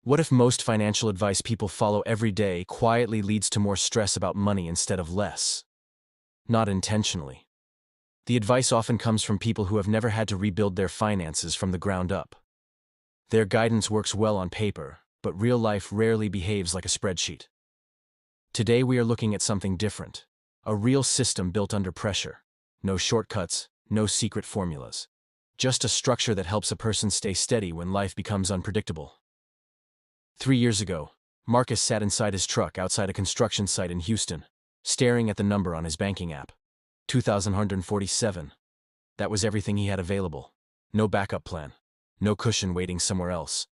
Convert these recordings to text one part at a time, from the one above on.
What if most financial advice people follow every day quietly leads to more stress about money instead of less? Not intentionally. The advice often comes from people who have never had to rebuild their finances from the ground up. Their guidance works well on paper, but real life rarely behaves like a spreadsheet. Today we are looking at something different. A real system built under pressure. No shortcuts, no secret formulas. Just a structure that helps a person stay steady when life becomes unpredictable. 3 years ago, Marcus sat inside his truck outside a construction site in Houston, staring at the number on his banking app. 2,147. That was everything he had available. No backup plan. No cushion waiting somewhere else.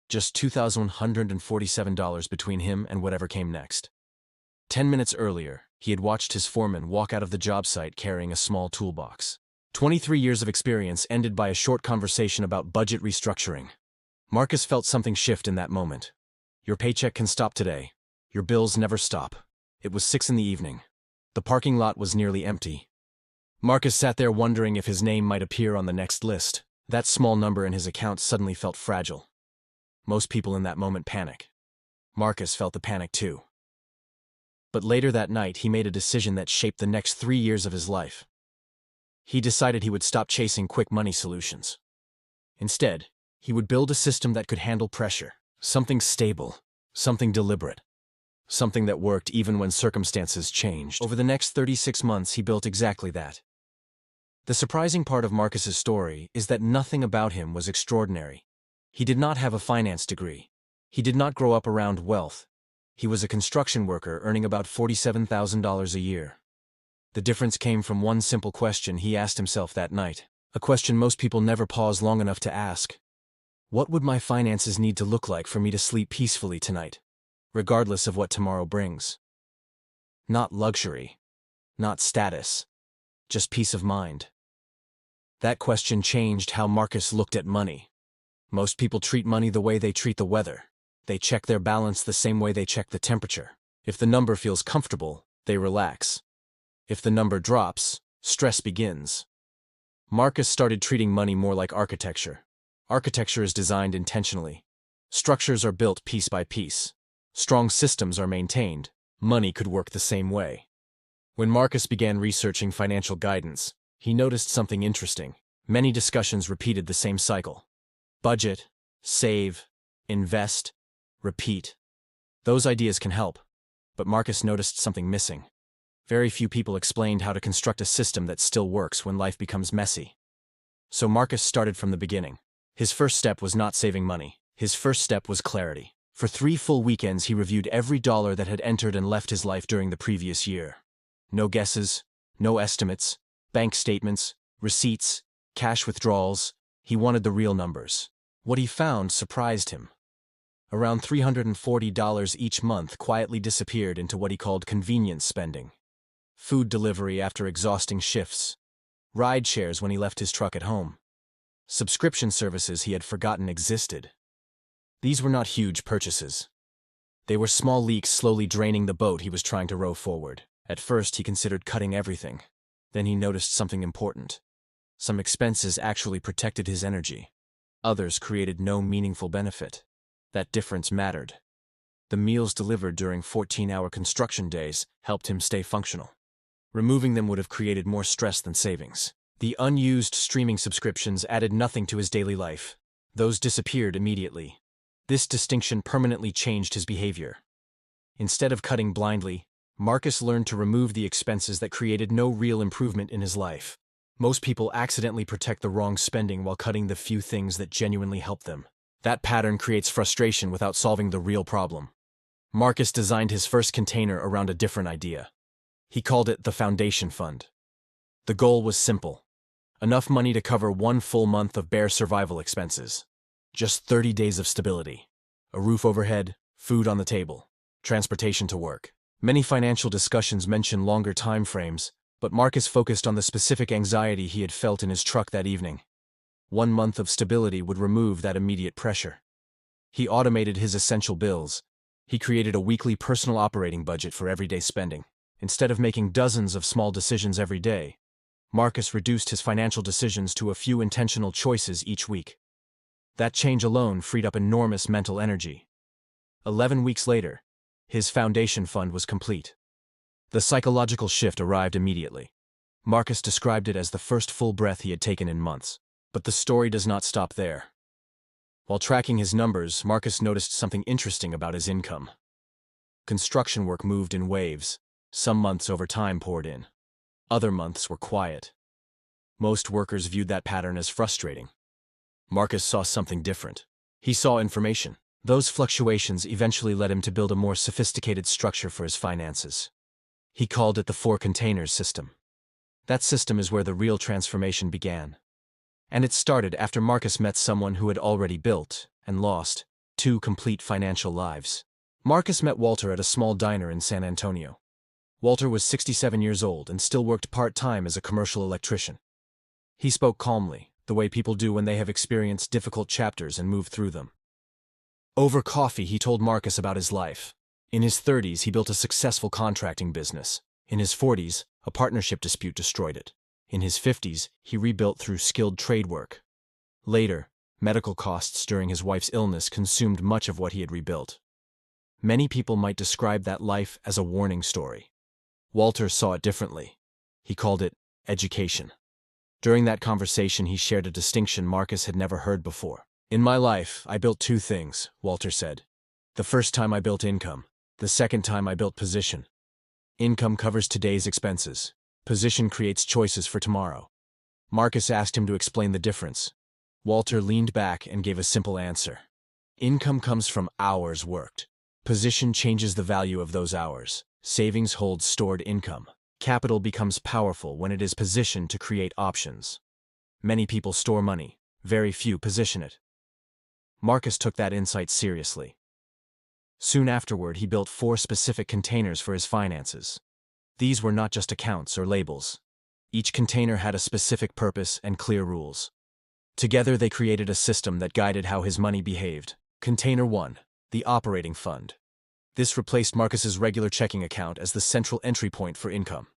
Just $2,147 between him and whatever came next. 10 minutes earlier, he had watched his foreman walk out of the job site carrying a small toolbox. 23 years of experience ended by a short conversation about budget restructuring. Marcus felt something shift in that moment. Your paycheck can stop today. Your bills never stop. It was 6 p.m. The parking lot was nearly empty. Marcus sat there wondering if his name might appear on the next list. That small number in his account suddenly felt fragile. Most people in that moment panic. Marcus felt the panic too. But later that night, he made a decision that shaped the next 3 years of his life. He decided he would stop chasing quick money solutions. Instead, he would build a system that could handle pressure. Something stable, something deliberate, something that worked even when circumstances changed. Over the next 36 months, he built exactly that. The surprising part of Marcus's story is that nothing about him was extraordinary. He did not have a finance degree. He did not grow up around wealth. He was a construction worker earning about $47,000 a year. The difference came from one simple question he asked himself that night, a question most people never pause long enough to ask. What would my finances need to look like for me to sleep peacefully tonight, regardless of what tomorrow brings? Not luxury, not status, just peace of mind. That question changed how Marcus looked at money. Most people treat money the way they treat the weather. They check their balance the same way they check the temperature. If the number feels comfortable, they relax. If the number drops, stress begins. Marcus started treating money more like architecture. Architecture is designed intentionally. Structures are built piece by piece. Strong systems are maintained. Money could work the same way. When Marcus began researching financial guidance, he noticed something interesting. Many discussions repeated the same cycle. Budget, save, invest, repeat. Those ideas can help, but Marcus noticed something missing. Very few people explained how to construct a system that still works when life becomes messy. So Marcus started from the beginning. His first step was not saving money. His first step was clarity. For 3 full weekends, he reviewed every dollar that had entered and left his life during the previous year. No guesses, no estimates, bank statements, receipts, cash withdrawals. He wanted the real numbers. What he found surprised him. Around $340 each month quietly disappeared into what he called convenience spending. Food delivery after exhausting shifts. Ride shares when he left his truck at home. Subscription services he had forgotten existed. These were not huge purchases. They were small leaks slowly draining the boat he was trying to row forward. At first, he considered cutting everything. Then he noticed something important. Some expenses actually protected his energy. Others created no meaningful benefit. That difference mattered. The meals delivered during 14-hour construction days helped him stay functional. Removing them would have created more stress than savings. The unused streaming subscriptions added nothing to his daily life. Those disappeared immediately. This distinction permanently changed his behavior. Instead of cutting blindly, Marcus learned to remove the expenses that created no real improvement in his life. Most people accidentally protect the wrong spending while cutting the few things that genuinely help them. That pattern creates frustration without solving the real problem. Marcus designed his first container around a different idea. He called it the Foundation Fund. The goal was simple. Enough money to cover 1 full month of bare survival expenses. Just 30 days of stability. A roof overhead, food on the table, transportation to work. Many financial discussions mention longer time frames, but Marcus focused on the specific anxiety he had felt in his truck that evening. 1 month of stability would remove that immediate pressure. He automated his essential bills. He created a weekly personal operating budget for everyday spending. Instead of making dozens of small decisions every day, Marcus reduced his financial decisions to a few intentional choices each week. That change alone freed up enormous mental energy. 11 weeks later, his foundation fund was complete. The psychological shift arrived immediately. Marcus described it as the first full breath he had taken in months. But the story does not stop there. While tracking his numbers, Marcus noticed something interesting about his income. Construction work moved in waves. Some months overtime poured in. Other months were quiet. Most workers viewed that pattern as frustrating. Marcus saw something different. He saw information. Those fluctuations eventually led him to build a more sophisticated structure for his finances. He called it the 4 containers system. That system is where the real transformation began. And it started after Marcus met someone who had already built, and lost, 2 complete financial lives. Marcus met Walter at a small diner in San Antonio. Walter was 67 years old and still worked part-time as a commercial electrician. He spoke calmly, the way people do when they have experienced difficult chapters and moved through them. Over coffee, he told Marcus about his life. In his 30s, he built a successful contracting business. In his 40s, a partnership dispute destroyed it. In his 50s, he rebuilt through skilled trade work. Later, medical costs during his wife's illness consumed much of what he had rebuilt. Many people might describe that life as a warning story. Walter saw it differently. He called it education. During that conversation, he shared a distinction Marcus had never heard before. "In my life, I built 2 things," Walter said. "The first time I built income. The second time I built position. Income covers today's expenses. Position creates choices for tomorrow." Marcus asked him to explain the difference. Walter leaned back and gave a simple answer. Income comes from hours worked. Position changes the value of those hours. Savings holds stored income. Capital becomes powerful when it is positioned to create options. Many people store money, very few position it. Marcus took that insight seriously. Soon afterward, he built 4 specific containers for his finances. These were not just accounts or labels. Each container had a specific purpose and clear rules. Together, they created a system that guided how his money behaved. Container 1, the operating fund. This replaced Marcus's regular checking account as the central entry point for income.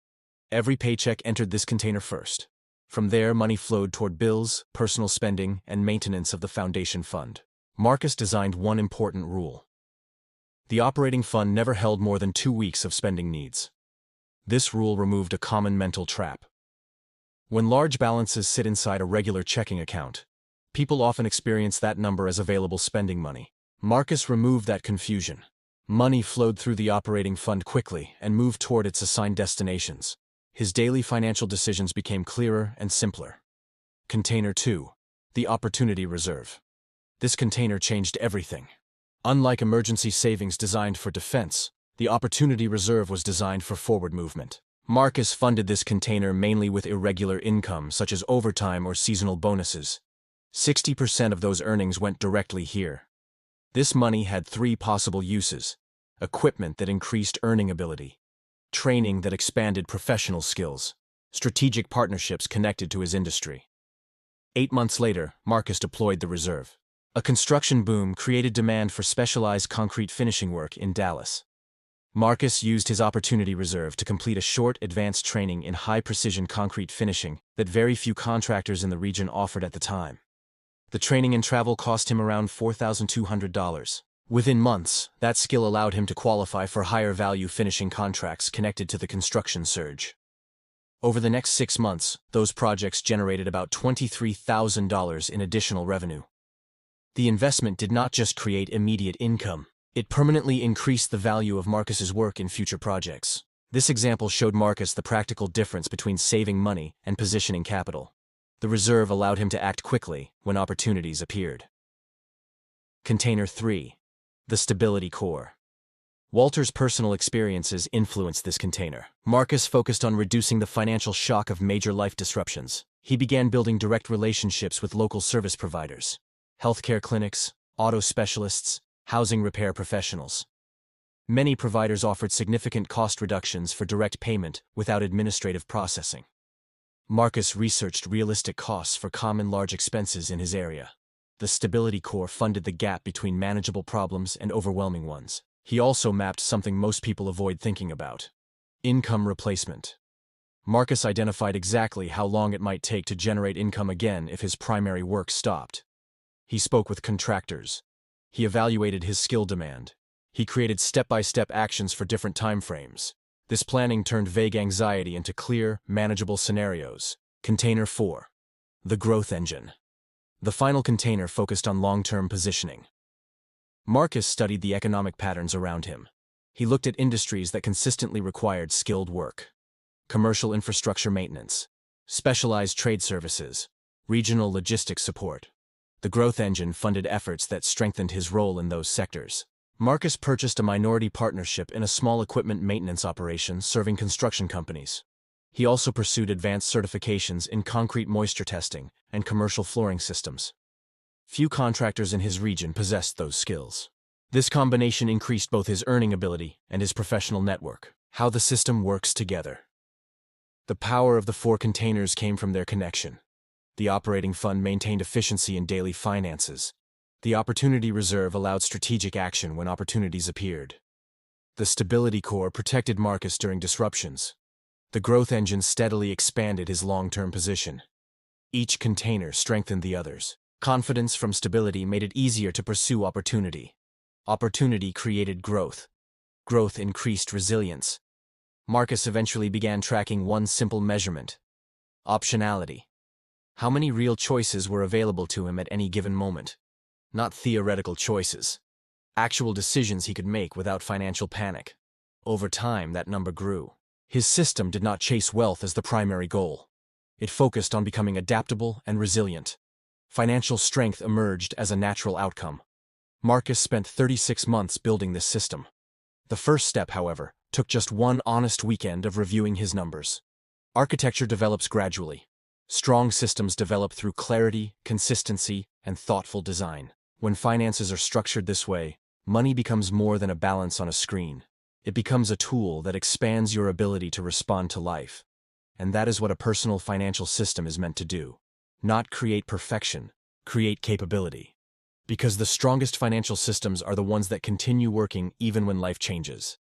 Every paycheck entered this container first. From there, money flowed toward bills, personal spending, and maintenance of the foundation fund. Marcus designed one important rule. The operating fund never held more than 2 weeks of spending needs. This rule removed a common mental trap. When large balances sit inside a regular checking account, people often experience that number as available spending money. Marcus removed that confusion. Money flowed through the operating fund quickly and moved toward its assigned destinations. His daily financial decisions became clearer and simpler. Container 2, the opportunity reserve. This container changed everything. Unlike emergency savings designed for defense, the opportunity reserve was designed for forward movement. Marcus funded this container mainly with irregular income such as overtime or seasonal bonuses. 60% of those earnings went directly here. This money had 3 possible uses: equipment that increased earning ability, training that expanded professional skills, strategic partnerships connected to his industry. 8 months later, Marcus deployed the reserve. A construction boom created demand for specialized concrete finishing work in Dallas. Marcus used his opportunity reserve to complete a short, advanced training in high-precision concrete finishing that very few contractors in the region offered at the time. The training and travel cost him around $4,200. Within months, that skill allowed him to qualify for higher-value finishing contracts connected to the construction surge. Over the next 6 months, those projects generated about $23,000 in additional revenue. The investment did not just create immediate income. It permanently increased the value of Marcus's work in future projects. This example showed Marcus the practical difference between saving money and positioning capital. The reserve allowed him to act quickly when opportunities appeared. Container 3, the stability core. Walter's personal experiences influenced this container. Marcus focused on reducing the financial shock of major life disruptions. He began building direct relationships with local service providers, healthcare clinics, auto specialists, housing repair professionals. Many providers offered significant cost reductions for direct payment without administrative processing. Marcus researched realistic costs for common large expenses in his area. The stability core funded the gap between manageable problems and overwhelming ones. He also mapped something most people avoid thinking about: income replacement. Marcus identified exactly how long it might take to generate income again if his primary work stopped. He spoke with contractors. He evaluated his skill demand. He created step-by-step actions for different time frames. This planning turned vague anxiety into clear, manageable scenarios. Container 4. The Growth Engine. The final container focused on long-term positioning. Marcus studied the economic patterns around him. He looked at industries that consistently required skilled work. Commercial infrastructure maintenance, specialized trade services, regional logistics support. The growth engine funded efforts that strengthened his role in those sectors. Marcus purchased a minority partnership in a small equipment maintenance operation serving construction companies. He also pursued advanced certifications in concrete moisture testing and commercial flooring systems. Few contractors in his region possessed those skills. This combination increased both his earning ability and his professional network. How the system works together. The power of the 4 containers came from their connection. The operating fund maintained efficiency in daily finances. The opportunity reserve allowed strategic action when opportunities appeared. The stability core protected Marcus during disruptions. The growth engine steadily expanded his long-term position. Each container strengthened the others. Confidence from stability made it easier to pursue opportunity. Opportunity created growth. Growth increased resilience. Marcus eventually began tracking one simple measurement: optionality. How many real choices were available to him at any given moment? Not theoretical choices. Actual decisions he could make without financial panic. Over time, that number grew. His system did not chase wealth as the primary goal. It focused on becoming adaptable and resilient. Financial strength emerged as a natural outcome. Marcus spent 36 months building this system. The first step, however, took just one honest weekend of reviewing his numbers. Architecture develops gradually. Strong systems develop through clarity, consistency, and thoughtful design. When finances are structured this way, money becomes more than a balance on a screen. It becomes a tool that expands your ability to respond to life. And that is what a personal financial system is meant to do. Not create perfection, create capability. Because the strongest financial systems are the ones that continue working even when life changes.